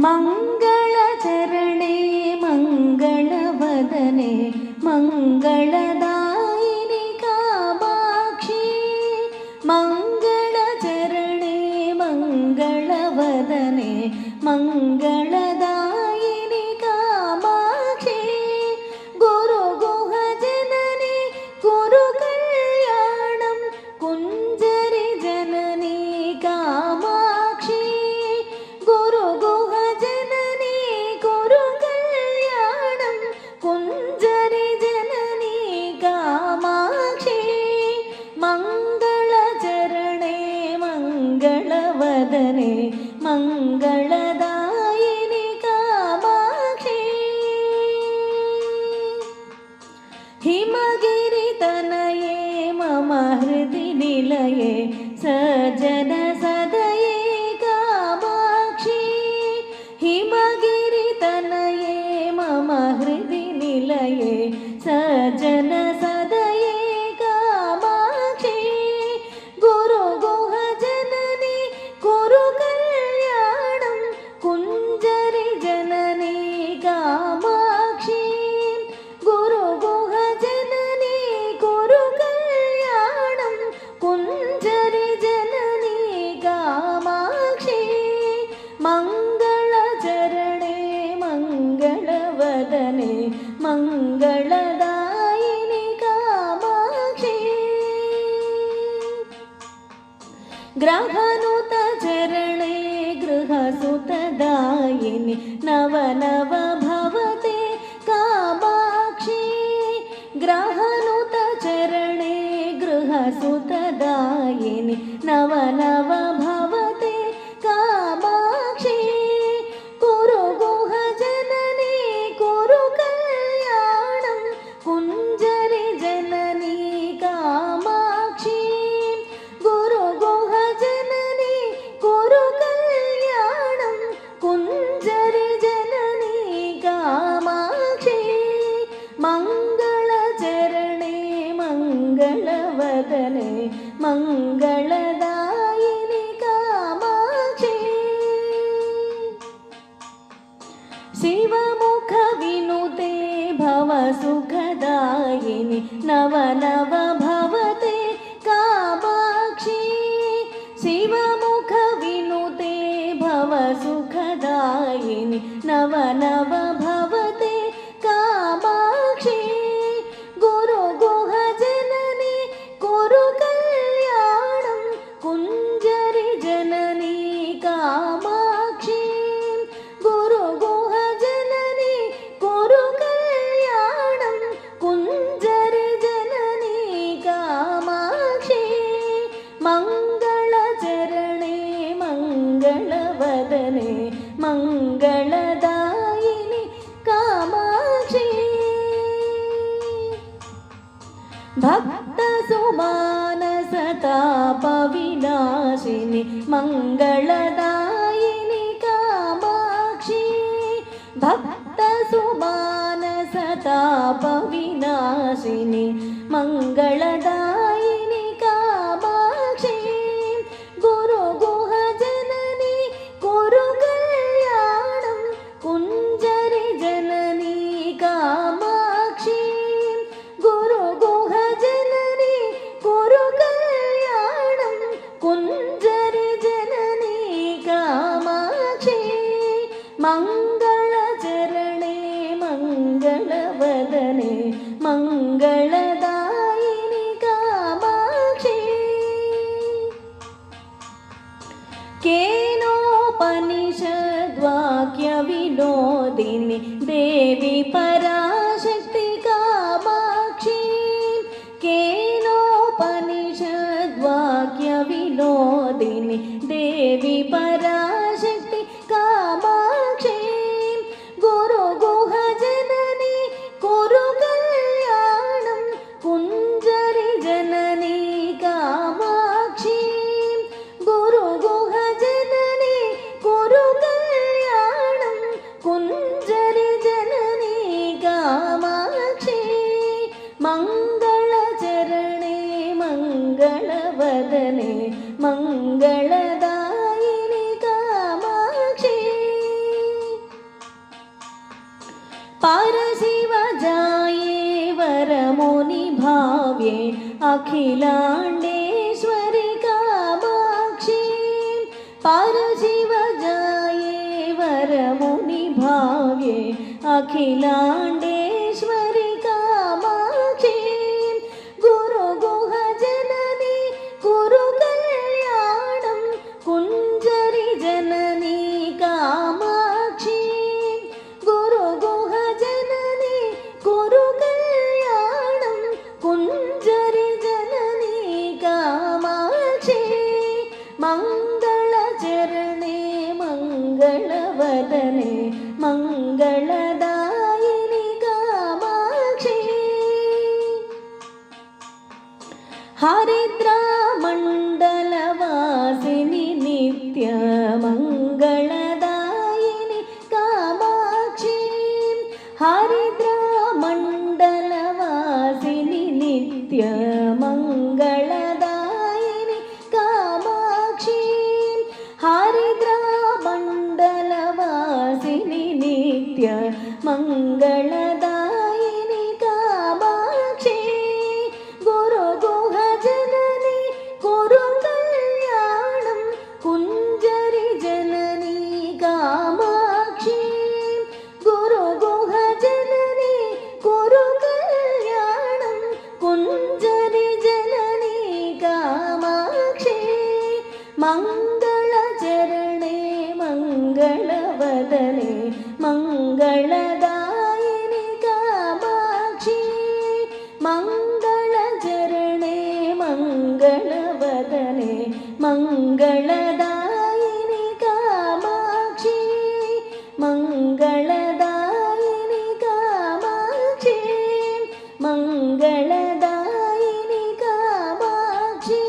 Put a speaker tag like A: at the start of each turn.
A: मङ्गलचरणे मङ्गलवदने मङ्गलदायिनि कामाक्षी मङ्गलचरणे मङ्गलवदने मङ्गलदायिनि कामाक्षी गुरुगुहजननी कुरुकल्याणं कुञ्जरि जननी कामाक्षी गुरुगुहजननी कुरुकल्याणं कुञ्जरि जननी कामाक्षी मङ्गलचरणे मङ्गलवदने मङ्गलदायिनि कामाक्षी हिमगिरितनये मम हृदि निलये सज्जन सदये कामाक्षी हिमगिरितनये मम हृदि निलये सज्जन सदये कामाक्षी गुरुगुहजननी कुरुकल्याणं कुञ्जरि जननी कामाक्षी गुरुगुहजननी कुरुकल्याणं कुञ्जरि जननी कामाक्षी मङ्गलचरणे मङ्गलवदने मङ्गलदायिनि कामाक्षी ग्रहनुतचरणे गृहसुतदायिनि नवनव भवते कामाक्षी ग्रहनुतचरणे गृहसुतदायिनि नवनव भवते कामाक्षी कुरुगुहजननी कुरुकल्याणं कुञ्जरि जननी कामाक्षी गुरुगुहजननी कुरुकल्याणं कुञ्जरि जननी कामाक्षी मङ्गलचरणे मङ्गलवदने मङ्गलदायिनि कामाक्षी शिवमुखविनुते भवसुखदायिनि नवनव भवते कामाक्षी शिवमुखविनुते भवसुखदायिनि नवनव भवते कामाक्षी गुरुगुहजननी कुरुकल्याणं कुञ्जरि जननी कामाक्षी गुरुगुहजननी कुरुकल्याणं कुञ्जरि जननी कामाक्षी मङ्गलचरणे मङ्गलवदने मङ्गलदायिनि कामाक्षी भक्तसुमानसतापविनाशिनि मङ्गलदायिनि कामाक्षी भक्तसुमानसतापविनाशिनि मङ्गलदायिनि कामाक्षी गुरुगुहजननी कुरुकल्याणं कुञ्जरि जननी कामाक्षी गुरुगुहजननी कुरुकल्याणं कुञ्जरि जननी कामाक्षी मङ्गलचरणे मङ्गलवदने मङ्गलदायिनि कामाक्षी केनोपनिषद्वाक्यविनोदिनि देवी पराशक्ति कामाक्षी केनोपनिषद्वाक्यविनोदिनि देवी पराशक्ति कामाक्षी गुरुगुहजननी कुरुकल्याणं कुञ्जरि जननी कामाक्षी गुरुगुहजननी कुरुकल्याणं कुञ्जरि जननी कामाक्षी मङ्गलचरणे मङ्गलवदने मङ्गल अखिलाण्डेश्वरि कामाक्षी परशिवजाये वरमुनिभाव्ये अखिलाण्डेश्वरि कामाक्षी गुरुगुहजननी कुरु कल्याणं कुञ्जरि जननी कामाक्षी गुरुगुहजननी कुरु कल्याणं कुञ्जरि जननी कामाक्षी मङ्गलचरणे मङ्गलवदने मङ्गलदायिनि कामाक्षी हरिद्रामण्डलवासिनि नित्यमङ्गलदायिनि कामाक्षी हरिद्रामण्डलवासिनि नित्यमङ्गलदायिनि कामाक्षी हरिद्रामण्डलवासिनि नित्यमङ्गलदायिनि कामाक्षी गुरुगुहजननी कुरु कल्याणं कुञ्जरि जननी कामाक्षी गुरुगुहजननी कुरु कल्याणं कुञ्जरि जननी कामाक्षी मङ्गलचरणे मङ्गलवदने मङ्गलदायिनि कामाक्षी मङ्गलचरणे मङ्गलवदने मङ्गलदायिनि कामाक्षी मङ्गलदायिनि कामाक्षी मङ्गलदायिनि कामाक्षी